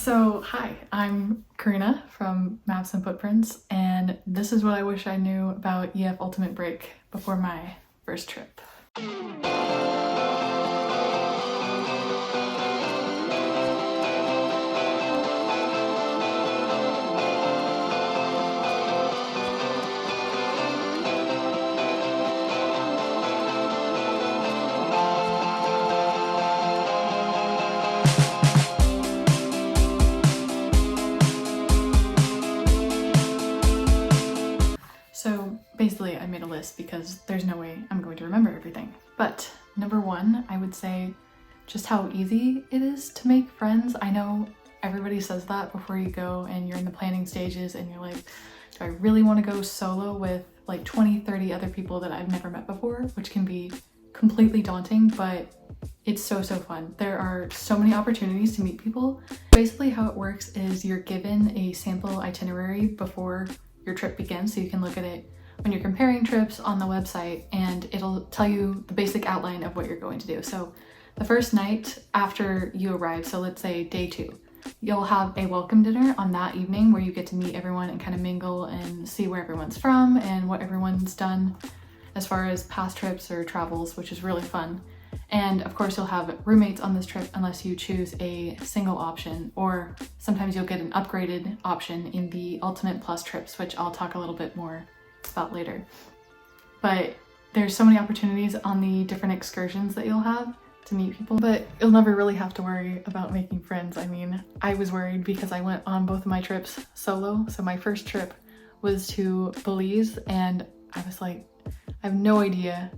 So hi, I'm Karina from Maps and Footprints, and this is what I wish I knew about EF Ultimate Break before my first trip. So basically I made a list because there's no way I'm going to remember everything. But number one, I would say just how easy it is to make friends. I know everybody says that before you go and you're in the planning stages and you're like, do I really want to go solo with like 20, 30 other people that I've never met before, which can be completely daunting, but it's so fun. There are so many opportunities to meet people. Basically how it works is you're given a sample itinerary before your trip begins, so you can look at it when you're comparing trips on the website, and it'll tell you the basic outline of what you're going to do. So the first night after you arrive, so let's say day 2, you'll have a welcome dinner on that evening where you get to meet everyone and kind of mingle and see where everyone's from and what everyone's done as far as past trips or travels, which is really fun. And of course you'll have roommates on this trip unless you choose a single option, or sometimes you'll get an upgraded option in the Ultimate Plus trips, which I'll talk a little bit more about later. But there's so many opportunities on the different excursions that you'll have to meet people, but you'll never really have to worry about making friends. I mean, I was worried because I went on both of my trips solo. So my first trip was to Belize and I was like, I have no idea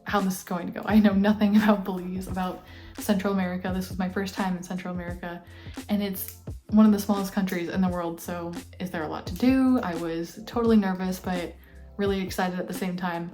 how this is going to go. I know nothing about Belize, about Central America. This was my first time in Central America, and it's one of the smallest countries in the world, so is there a lot to do? I was totally nervous, but really excited at the same time.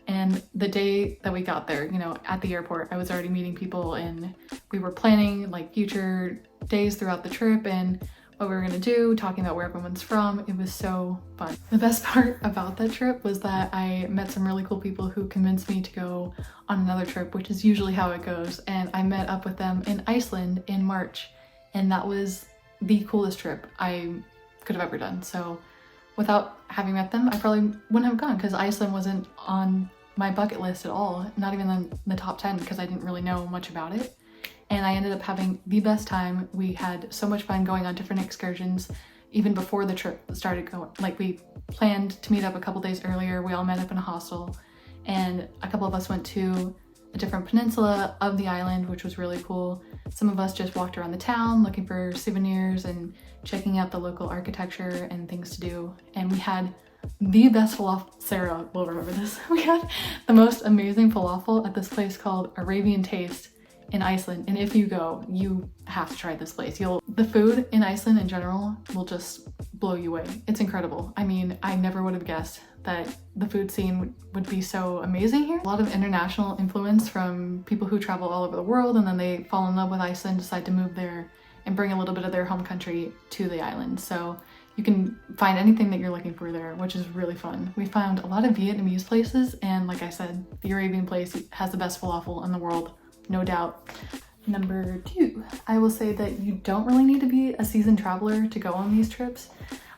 And the day that we got there, at the airport, I was already meeting people and we were planning like future days throughout the trip and what we were gonna do, talking about where everyone's from. It was so fun. The best part about that trip was that I met some really cool people who convinced me to go on another trip, which is usually how it goes. And I met up with them in Iceland in March, and that was the coolest trip I could have ever done. So without having met them, I probably wouldn't have gone because Iceland wasn't on my bucket list at all, not even in the top 10 because I didn't really know much about it. And I ended up having the best time. We had so much fun going on different excursions even before the trip started going. Like, we planned to meet up a couple days earlier. We all met up in a hostel and a couple of us went to a different peninsula of the island, which was really cool. Some of us just walked around the town looking for souvenirs and checking out the local architecture and things to do. And we had the best falafel. Sarah will remember this. We had the most amazing falafel at this place called Arabian Taste in Iceland, and if you go, you have to try this place. The food in Iceland in general will just blow you away. It's incredible. I mean, I never would have guessed that the food scene would be so amazing here. A lot of international influence from people who travel all over the world, and then they fall in love with Iceland, decide to move there and bring a little bit of their home country to the island. So you can find anything that you're looking for there, which is really fun. We found a lot of Vietnamese places, and like I said, the Arabian place has the best falafel in the world. No doubt. Number 2, I will say that you don't really need to be a seasoned traveler to go on these trips.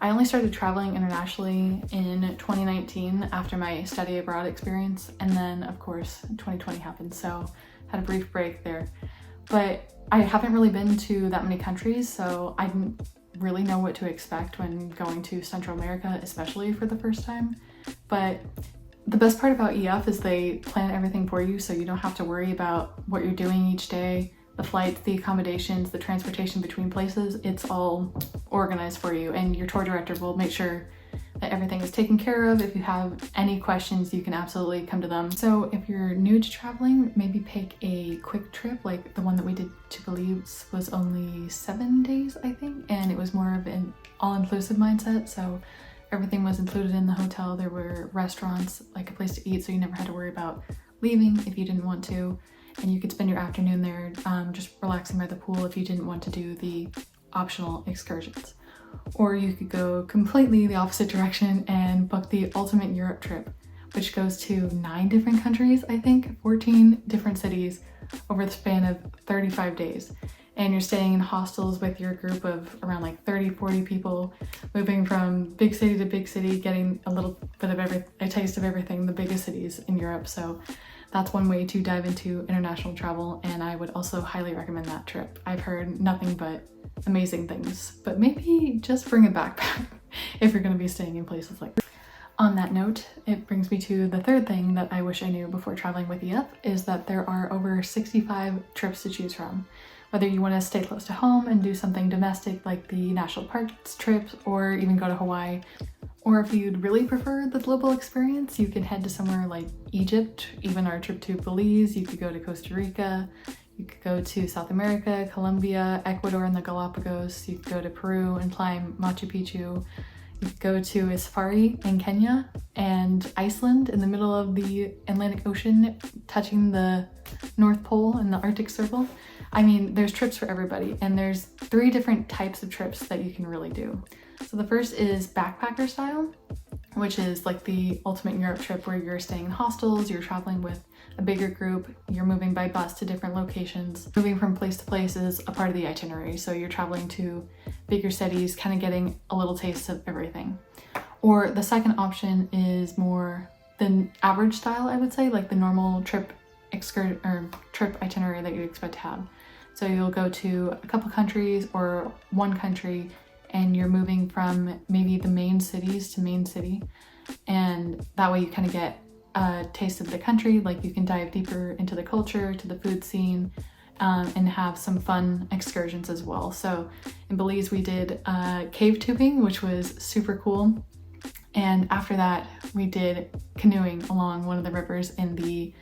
I only started traveling internationally in 2019 after my study abroad experience, and then of course 2020 happened, so had a brief break there. But I haven't really been to that many countries, so I didn't really know what to expect when going to Central America, especially for the first time. But the best part about EF is they plan everything for you, so you don't have to worry about what you're doing each day, the flights, the accommodations, the transportation between places. It's all organized for you, and your tour director will make sure that everything is taken care of. If you have any questions, you can absolutely come to them. So if you're new to traveling, maybe pick a quick trip, like the one that we did to Belize was only 7 days, I think, and it was more of an all-inclusive mindset. So everything was included in the hotel. There were restaurants, like a place to eat, so you never had to worry about leaving if you didn't want to. And you could spend your afternoon there just relaxing by the pool if you didn't want to do the optional excursions. Or you could go completely the opposite direction and book the Ultimate Europe trip, which goes to 9 different countries, I think, 14 different cities over the span of 35 days. and you're staying in hostels with your group of around like 30-40 people, moving from big city to big city, getting a little bit of a taste of everything, the biggest cities in Europe. So that's one way to dive into international travel, and I would also highly recommend that trip. I've heard nothing but amazing things, but maybe just bring a backpack if you're going to be staying in places like that. On that note, it brings me to the third thing that I wish I knew before traveling with EF, is that there are over 65 trips to choose from. Whether you want to stay close to home and do something domestic like the national parks trips, or even go to Hawaii, or if you'd really prefer the global experience, you can head to somewhere like Egypt, even our trip to Belize. You could go to Costa Rica, you could go to South America, Colombia, Ecuador, and the Galapagos. You could go to Peru and climb Machu Picchu. You could go to a safari in Kenya and Iceland in the middle of the Atlantic Ocean, touching the North Pole and the Arctic Circle. I mean, there's trips for everybody, and there's 3 different types of trips that you can really do. So the first is backpacker style, which is like the ultimate Europe trip where you're staying in hostels, you're traveling with a bigger group, you're moving by bus to different locations. Moving from place to place is a part of the itinerary, so you're traveling to bigger cities, kind of getting a little taste of everything. Or the second option is more the average style, I would say, like the normal trip itinerary that you expect to have. So you'll go to a couple countries or one country, and you're moving from maybe the main cities to main city, and that way you kind of get a taste of the country. Like you can dive deeper into the culture, to the food scene, and have some fun excursions as well. So in Belize we did cave tubing, which was super cool, and after that we did canoeing along one of the rivers in the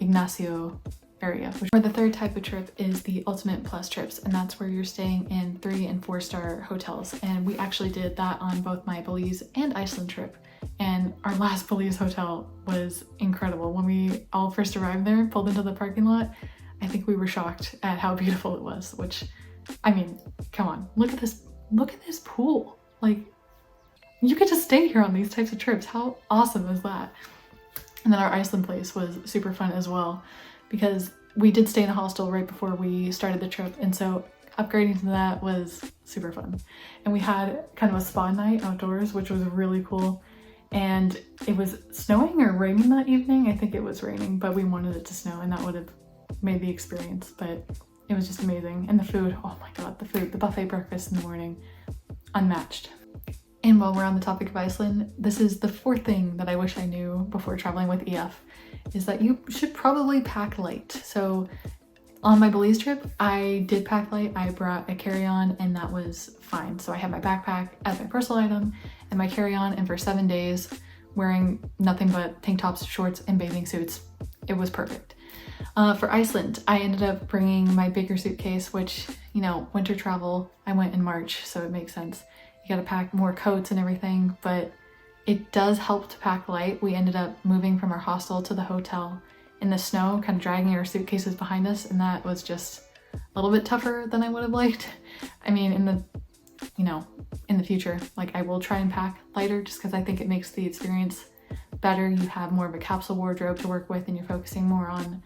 Ignacio area. Or the third type of trip is the ultimate plus trips, and that's where you're staying in 3- and 4-star hotels. And we actually did that on both my Belize and Iceland trip, and our last Belize hotel was incredible. When we all first arrived there, pulled into the parking lot, I think we were shocked at how beautiful it was. Which, I mean, come on, look at this pool. Like, you could just stay here on these types of trips. How awesome is that? And then our Iceland place was super fun as well, because we did stay in a hostel right before we started the trip, and so upgrading to that was super fun. And we had kind of a spa night outdoors, which was really cool. And it was snowing or raining that evening. I think it was raining, but we wanted it to snow, and that would have made the experience. But it was just amazing. And the food, oh my god, the buffet breakfast in the morning, unmatched. And while we're on the topic of Iceland, this is the fourth thing that I wish I knew before traveling with EF, is that you should probably pack light. So on my Belize trip, I did pack light. I brought a carry-on, and that was fine. So I had my backpack as my personal item and my carry-on, and for 7 days, wearing nothing but tank tops, shorts, and bathing suits, it was perfect. For Iceland, I ended up bringing my bigger suitcase, which, you know, winter travel, I went in March, so it makes sense. You gotta pack more coats and everything, but it does help to pack light. We ended up moving from our hostel to the hotel in the snow, kind of dragging our suitcases behind us, and that was just a little bit tougher than I would have liked. I mean, in the future, like, I will try and pack lighter just because I think it makes the experience better. You have more of a capsule wardrobe to work with, and you're focusing more on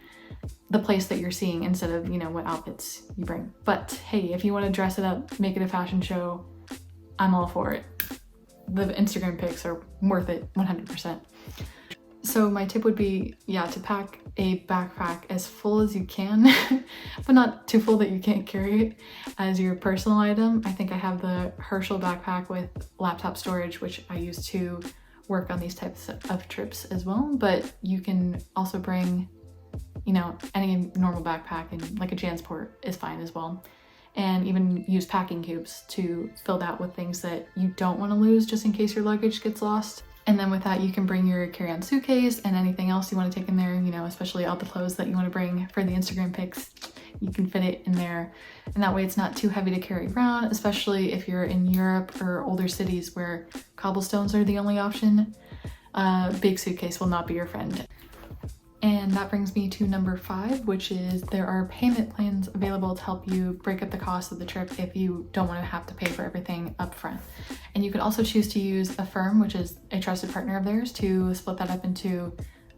the place that you're seeing instead of, you know, what outfits you bring. But hey, if you want to dress it up, make it a fashion show, I'm all for it. The Instagram pics are worth it 100%. So my tip would be, yeah, to pack a backpack as full as you can, but not too full that you can't carry it as your personal item. I think I have the Herschel backpack with laptop storage, which I use to work on these types of trips as well. But you can also bring, you know, any normal backpack, and like a JanSport is fine as well. And even use packing cubes to fill that with things that you don't want to lose, just in case your luggage gets lost. And then with that, you can bring your carry-on suitcase and anything else you want to take in there, you know, especially all the clothes that you want to bring for the Instagram pics. You can fit it in there, and that way it's not too heavy to carry around, especially if you're in Europe or older cities where cobblestones are the only option. Big suitcase will not be your friend. And that brings me to number 5, which is there are payment plans available to help you break up the cost of the trip if you don't want to have to pay for everything up front. And you can also choose to use Affirm, which is a trusted partner of theirs, to split that up into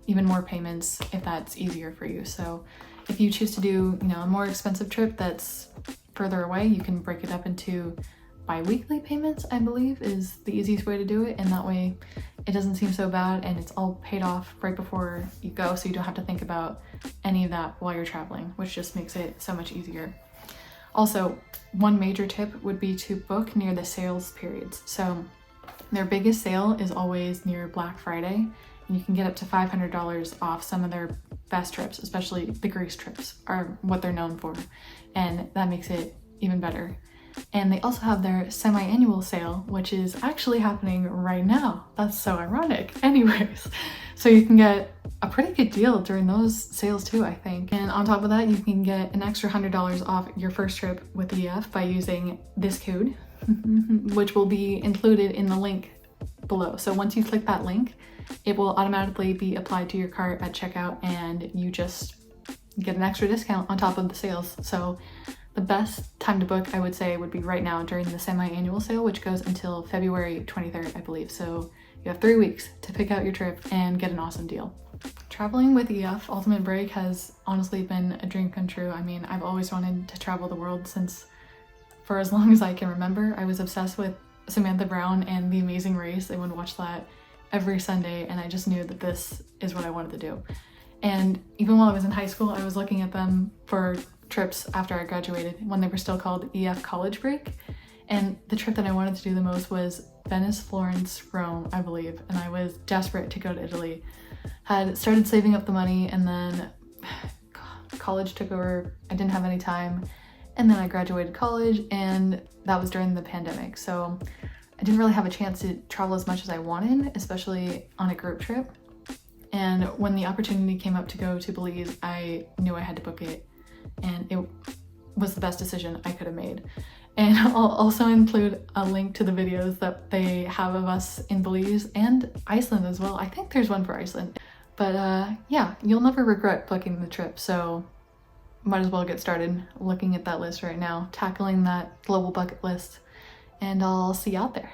even more payments if that's easier for you. So if you choose to do, you know, a more expensive trip that's further away, you can break it up into bi-weekly payments, I believe is the easiest way to do it, and that way it doesn't seem so bad and it's all paid off right before you go, so you don't have to think about any of that while you're traveling, which just makes it so much easier. Also, one major tip would be to book near the sales periods. So their biggest sale is always near Black Friday, and you can get up to $500 off some of their best trips, especially the Greece trips are what they're known for, and that makes it even better. And they also have their semi-annual sale, which is actually happening right now. That's so ironic. Anyways, so you can get a pretty good deal during those sales too, I think. And on top of that, you can get an extra $100 off your first trip with EF by using this code, which will be included in the link below. So once you click that link, it will automatically be applied to your cart at checkout, and you just get an extra discount on top of the sales. So the best time to book, I would say, would be right now during the semi-annual sale, which goes until February 23rd, I believe. So you have 3 weeks to pick out your trip and get an awesome deal. Traveling with EF Ultimate Break has honestly been a dream come true. I mean, I've always wanted to travel the world since for as long as I can remember. I was obsessed with Samantha Brown and The Amazing Race. I would watch that every Sunday, and I just knew that this is what I wanted to do. And even while I was in high school, I was looking at them for trips after I graduated when they were still called EF College Break. And the trip that I wanted to do the most was Venice, Florence, Rome, I believe. And I was desperate to go to Italy. Had started saving up the money, and then college took over. I didn't have any time. And then I graduated college, and that was during the pandemic. So I didn't really have a chance to travel as much as I wanted, especially on a group trip. And when the opportunity came up to go to Belize, I knew I had to book it. And it was the best decision I could have made. And I'll also include a link to the videos that they have of us in Belize and Iceland as well. I think there's one for Iceland. But yeah, you'll never regret booking the trip, so might as well get started looking at that list right now, tackling that global bucket list, and I'll see you out there.